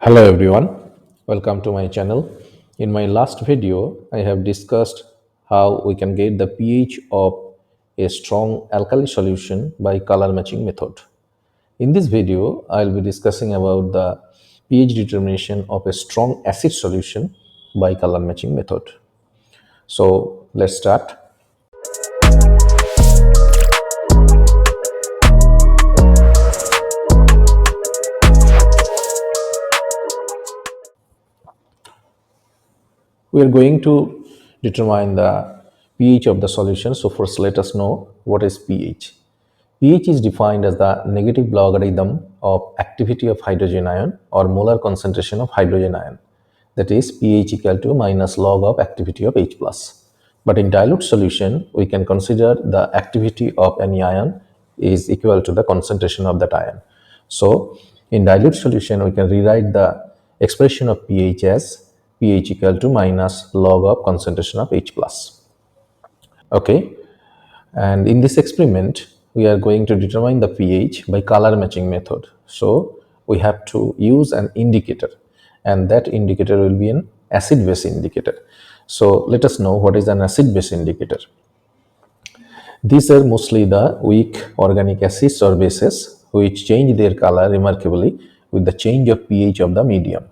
Hello everyone, welcome to my channel. In my last video, I have discussed how we can get the pH of a strong alkali solution by color matching method. In this video, I'll be discussing about the pH determination of a strong acid solution by color matching method. So let's start. We are going to determine the pH of the solution. So first let us know what is pH. pH is defined as the negative logarithm of activity of hydrogen ion or molar concentration of hydrogen ion. That is pH equal to minus log of activity of H plus. But in dilute solution, we can consider the activity of any ion is equal to the concentration of that ion. So in dilute solution, we can rewrite the expression of pH as pH equal to minus log of concentration of H plus. Okay. And in this experiment, we are going to determine the pH by color matching method. So we have to use an indicator, and that indicator will be an acid base indicator. So let us know what is an acid base indicator. These are mostly the weak organic acids or bases which change their color remarkably with the change of pH of the medium.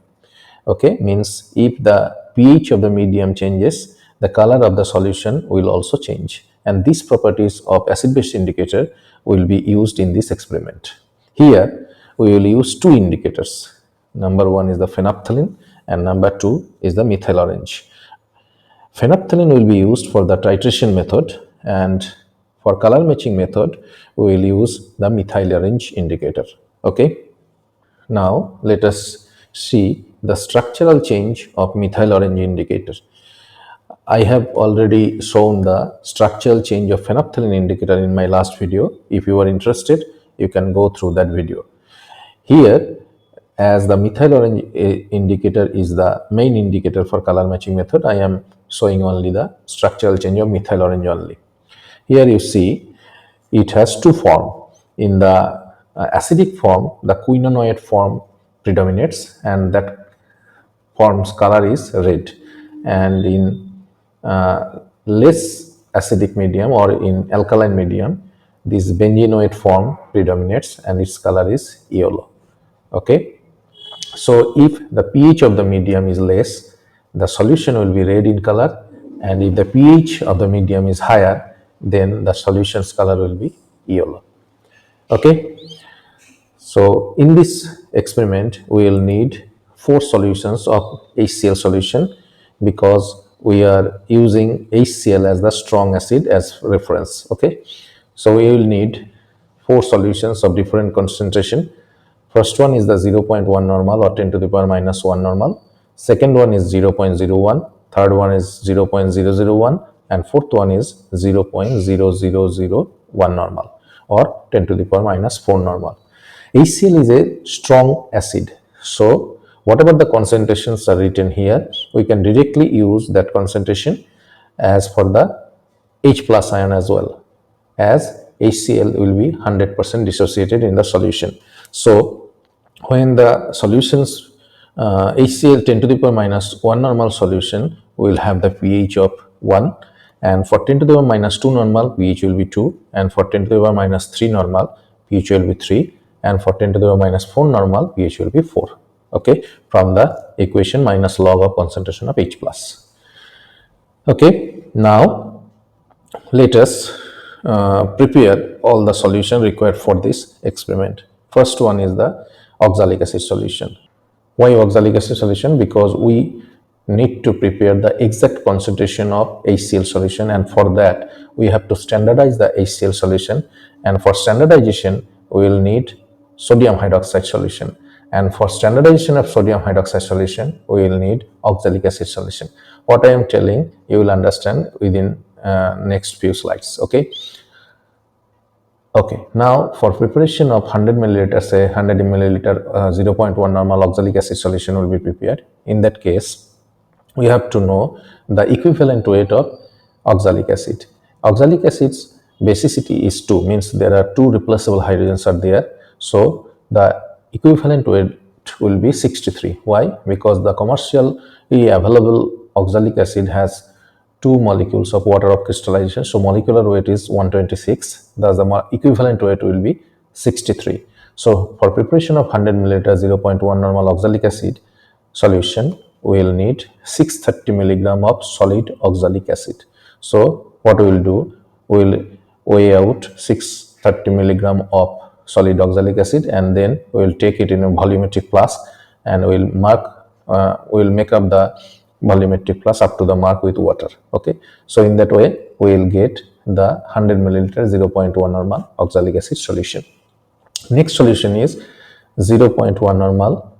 Okay, means if the pH of the medium changes, the color of the solution will also change, and these properties of acid base indicator will be used in this experiment. Here we will use two indicators. Number one is the phenolphthalein and number two is the methyl orange. Phenolphthalein will be used for the titration method, and for color matching method we will use the methyl orange indicator. Okay. Now let us see the structural change of methyl orange indicator. I have already shown the structural change of phenolphthalein indicator in my last video. If you are interested, you can go through that video. Here, as the methyl orange indicator is the main indicator for color matching method, I am showing only the structural change of methyl orange only. Here you see it has two forms. In the acidic form, the quinonoid form predominates, and that form's color is red. And in less acidic medium or in alkaline medium, this benzenoid form predominates and its color is yellow. Okay. So if the pH of the medium is less, the solution will be red in color, and if the pH of the medium is higher, then the solution's color will be yellow. Okay. So in this experiment, we will need 4 solutions of HCl solution because we are using HCl as the strong acid as reference. Okay. So we will need 4 solutions of different concentration. First one is the 0.1 normal or 10 to the power minus 1 normal. Second one is 0.01. Third one is 0.001. And fourth one is 0.0001 normal or 10 to the power minus 4 normal. HCl is a strong acid. So whatever the concentrations are written here, we can directly use that concentration as for the H plus ion as well, as HCl will be 100% dissociated in the solution. So when the solutions HCl 10 to the power minus 1 normal solution will have the pH of 1, and for 10 to the power minus 2 normal pH will be 2, and for 10 to the power minus 3 normal pH will be 3, and for 10 to the power minus 4 normal pH will be 4. Okay, from the equation minus log of concentration of H plus. Okay, now let us prepare all the solution required for this experiment. First one is the oxalic acid solution. Why oxalic acid solution? Because we need to prepare the exact concentration of HCl solution, and for that we have to standardize the HCl solution, and for standardization we will need sodium hydroxide solution, and for standardization of sodium hydroxide solution we will need oxalic acid solution. What I am telling you will understand within next few slides. Okay. Okay, now for preparation of 100 milliliter, say 100 milliliter 0.1 normal oxalic acid solution will be prepared. In that case, we have to know the equivalent weight of oxalic acid. Oxalic acid's basicity is 2, means there are 2 replaceable hydrogens are there. So the equivalent weight will be 63. Why? Because the commercially available oxalic acid has two molecules of water of crystallization. So molecular weight is 126. Thus the equivalent weight will be 63. So for preparation of 100 milliliter 0.1 normal oxalic acid solution, we will need 630 milligram of solid oxalic acid. So what we will do, we will weigh out 630 milligram of solid oxalic acid, and then we will take it in a volumetric flask, and we will we will make up the volumetric flask up to the mark with water. Okay, so in that way we will get the 100 milliliter 0.1 normal oxalic acid solution. Next solution is 0.1 normal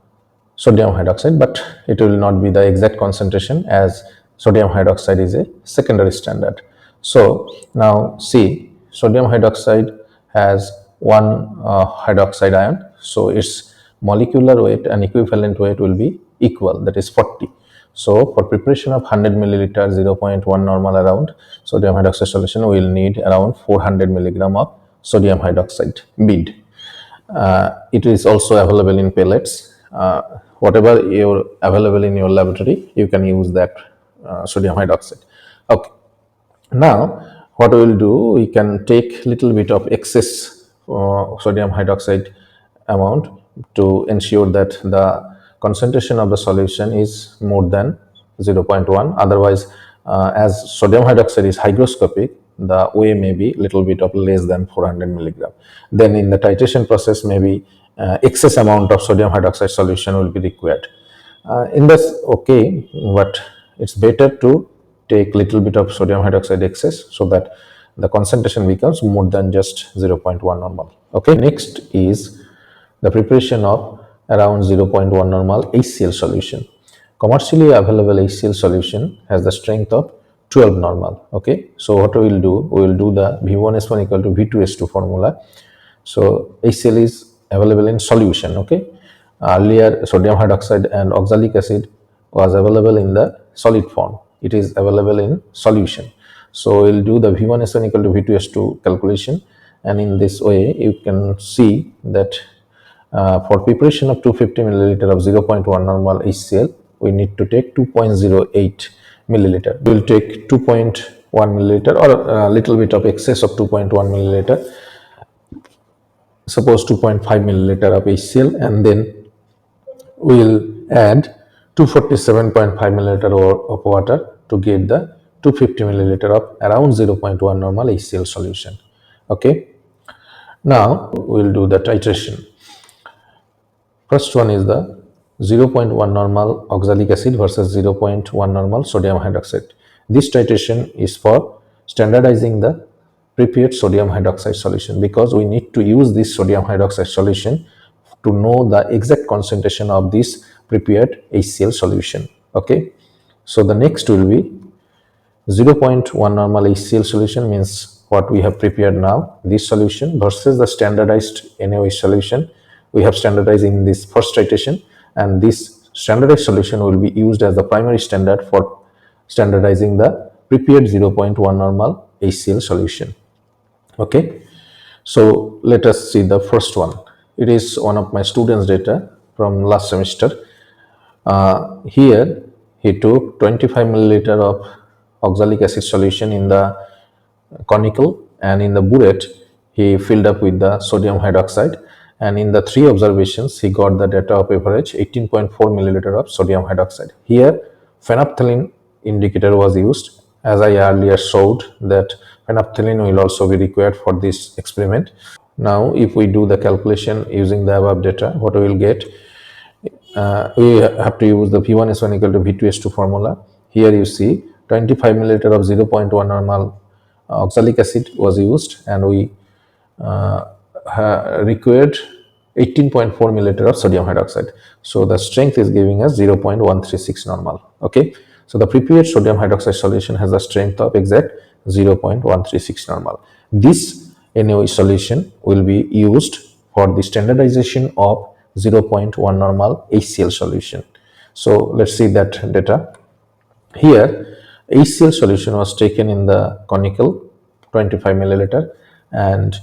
sodium hydroxide, but it will not be the exact concentration as sodium hydroxide is a secondary standard. So now see, sodium hydroxide has one hydroxide ion, so its molecular weight and equivalent weight will be equal, that is 40. So for preparation of 100 milliliter 0.1 normal around sodium hydroxide solution, we will need around 400 milligram of sodium hydroxide bead. It is also available in pellets. Whatever you're available in your laboratory, you can use that sodium hydroxide. Okay. Now, what we will do, we can take little bit of excess sodium hydroxide amount to ensure that the concentration of the solution is more than 0.1. Otherwise, as sodium hydroxide is hygroscopic, the weigh may be little bit of less than 400 milligram. Then in the titration process, maybe excess amount of sodium hydroxide solution will be required. In this, okay, but it's better to take little bit of sodium hydroxide excess so that the concentration becomes more than just 0.1 normal. Okay, next is the preparation of around 0.1 normal HCl solution. Commercially available HCl solution has the strength of 12 normal. Okay, so what we will do, we will do the V1S1 equal to V2S2 formula. So HCl is available in solution. Okay, earlier sodium hydroxide and oxalic acid was available in the solid form. It is available in solution. So we'll do the V1S1 equal to V2S2 calculation, and in this way you can see that for preparation of 250 milliliter of 0.1 normal HCl, we need to take 2.08 milliliter. We will take 2.1 milliliter or a little bit of excess of 2.1 milliliter, suppose 2.5 milliliter of HCl, and then we will add 247.5 milliliter of water to get the 250 milliliter of around 0.1 normal HCl solution. Okay, now we will do the titration. First one is the 0.1 normal oxalic acid versus 0.1 normal sodium hydroxide. This titration is for standardizing the prepared sodium hydroxide solution, because we need to use this sodium hydroxide solution to know the exact concentration of this prepared HCl solution. Okay, so the next will be 0.1 normal HCl solution, means what we have prepared now, this solution versus the standardized NaOH solution. We have standardized in this first titration, and this standardized solution will be used as the primary standard for standardizing the prepared 0.1 normal HCl solution. Okay, so let us see the first one. It is one of my students' data from last semester. Here he took 25 milliliter of oxalic acid solution in the conical, and in the burette he filled up with the sodium hydroxide, and in the three observations he got the data of average 18.4 milliliter of sodium hydroxide. Here phenolphthalein indicator was used, as I earlier showed that phenolphthalein will also be required for this experiment. Now if we do the calculation using the above data, what we will get, we have to use the V1S1 equal to V2S2 formula. Here you see 25 milliliter of 0.1 normal oxalic acid was used, and we required 18.4 milliliter of sodium hydroxide. So the strength is giving us 0.136 normal. Okay, so the prepared sodium hydroxide solution has a strength of exact 0.136 normal. This NaOH solution will be used for the standardization of 0.1 normal HCl solution. So let's see that data. Here HCl solution was taken in the conical 25 milliliter, and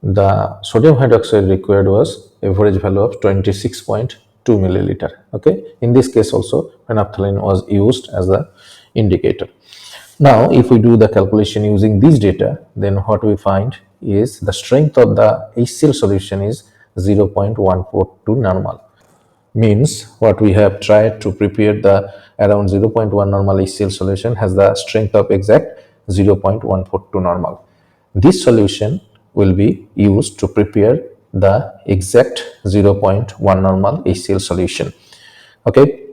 the sodium hydroxide required was average value of 26.2 2 milliliter. Okay, in this case also phenolphthalein was used as the indicator. Now if we do the calculation using these data, then what we find is the strength of the HCl solution is 0.142 normal. Means what we have tried to prepare the around 0.1 normal HCl solution has the strength of exact 0.142 normal. This solution will be used to prepare the exact zero point 0.1 normal HCl solution. Okay,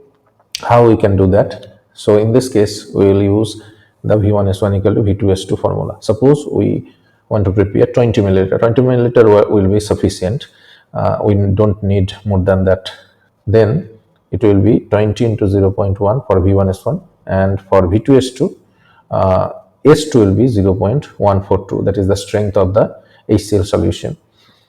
how we can do that? So in this case we will use the V1S1 equal to V2S2 formula. Suppose we want to prepare 20 milliliter. 20 milliliter will be sufficient. We don't need more than that. Then it will be 20 into 0 0.1 for V1S1, and for V2S2, S2 will be 0.142. That is the strength of the HCl solution.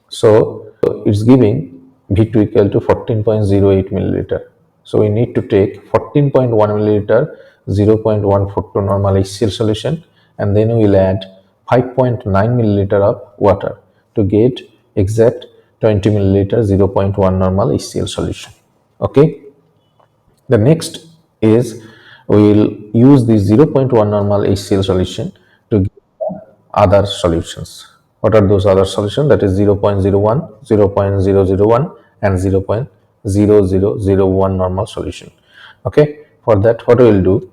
So it's giving V2 equal to 14.08 milliliter. So we need to take 14.1 milliliter 0.142 normal HCl solution, and then we will add 5.9 milliliter of water to get exact 20 milliliter 0.1 normal HCl solution. Okay, the next is we will use the 0.1 normal HCl solution to get other solutions. What are those other solutions? That is 0.01, 0.001 and 0.0001 normal solution. Okay, for that what we will do,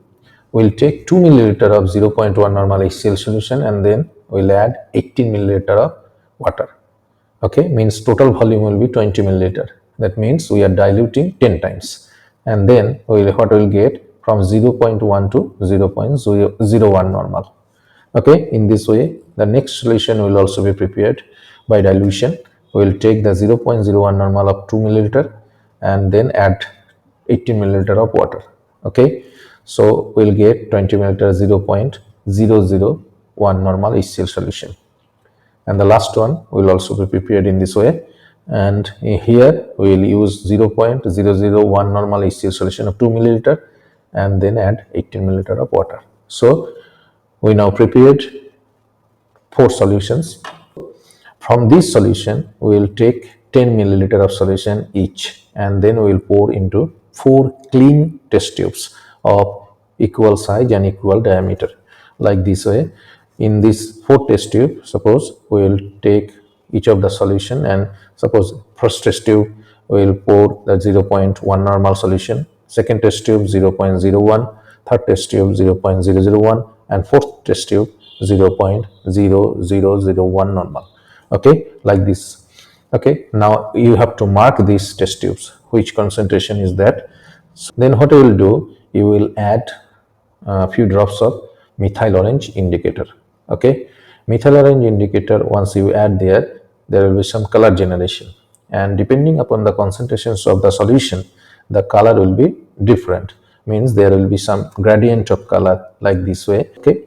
we will take 2 milliliter of 0.1 normal HCl solution and then we will add 18 milliliter of water. Okay, means total volume will be 20 milliliter. That means we are diluting 10 times, and then what we will get from 0.1 to 0.001 normal. Okay, in this way the next solution will also be prepared by dilution. We will take the 0.01 normal of 2 milliliter and then add 18 milliliter of water. Okay, so we'll get 20 milliliter 0.001 normal HCl solution, and the last one will also be prepared in this way. And here we will use 0.001 normal HCl solution of 2 milliliter and then add 18 milliliter of water. So we now prepared 4 solutions. From this solution we will take 10 milliliter of solution each, and then we will pour into 4 clean test tubes of equal size and equal diameter, like this way. In this 4 test tube, suppose we will take each of the solution, and suppose first test tube we will pour the 0.1 normal solution, second test tube 0.01, third test tube 0.001, and fourth test tube 0.0001 normal. Okay, like this. Okay, now you have to mark these test tubes which concentration is that. So then what you will do, you will add a few drops of methyl orange indicator. Okay, methyl orange indicator, once you add there will be some color generation, and depending upon the concentrations of the solution the color will be different. Means there will be some gradient of color, like this way. Okay,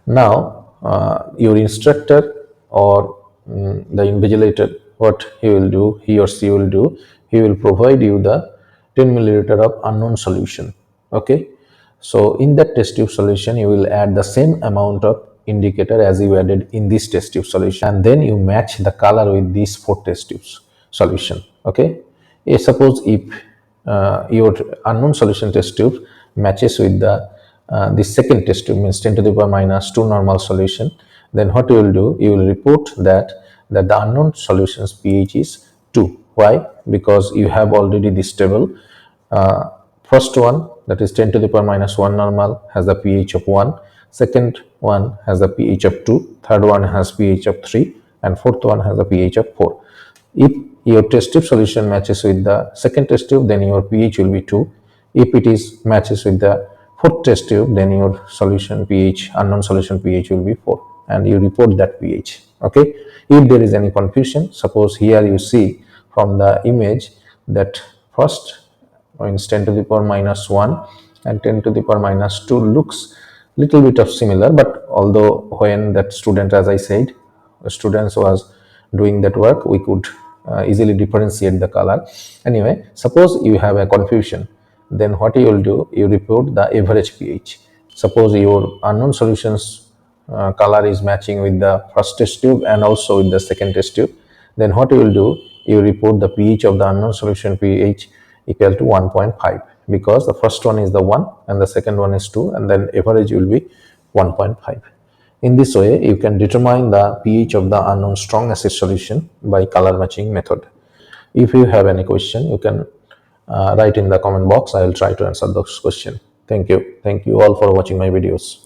now your instructor or the invigilator, what he will do, he or she will do, he will provide you the 10 milliliter of unknown solution. Okay, so in that test tube solution you will add the same amount of indicator as you added in this test tube solution, and then you match the color with these 4 test tubes solution. Okay, suppose if your unknown solution test tube matches with the second test tube, means 10 to the power minus 2 normal solution, then what you will do, you will report that the unknown solution's pH is 2. Why? Because you have already this table. First one, that is 10 to the power minus 1 normal, has the pH of 1, second one has the pH of 2, third one has pH of 3, and fourth one has the pH of 4. If your test tube solution matches with the second test tube, then your pH will be 2. If it is matches with the fourth test tube, then your solution pH, unknown solution pH will be 4, and you report that pH. Okay, if there is any confusion, suppose here you see from the image that first means 10 to the power minus 1 and 10 to the power minus 2 looks little bit of similar, but although when that student, as I said, students was doing that work, we could easily differentiate the color. Anyway, suppose you have a confusion, then what you will do, you report the average pH. Suppose your unknown solutions color is matching with the first test tube and also with the second test tube, then what you will do, you report the pH of the unknown solution pH equal to 1.5, because the first one is the 1 and the second one is 2, and then average will be 1.5. In this way, you can determine the pH of the unknown strong acid solution by color matching method. If you have any question, you can write in the comment box. I will try to answer those questions. Thank you. Thank you all for watching my videos.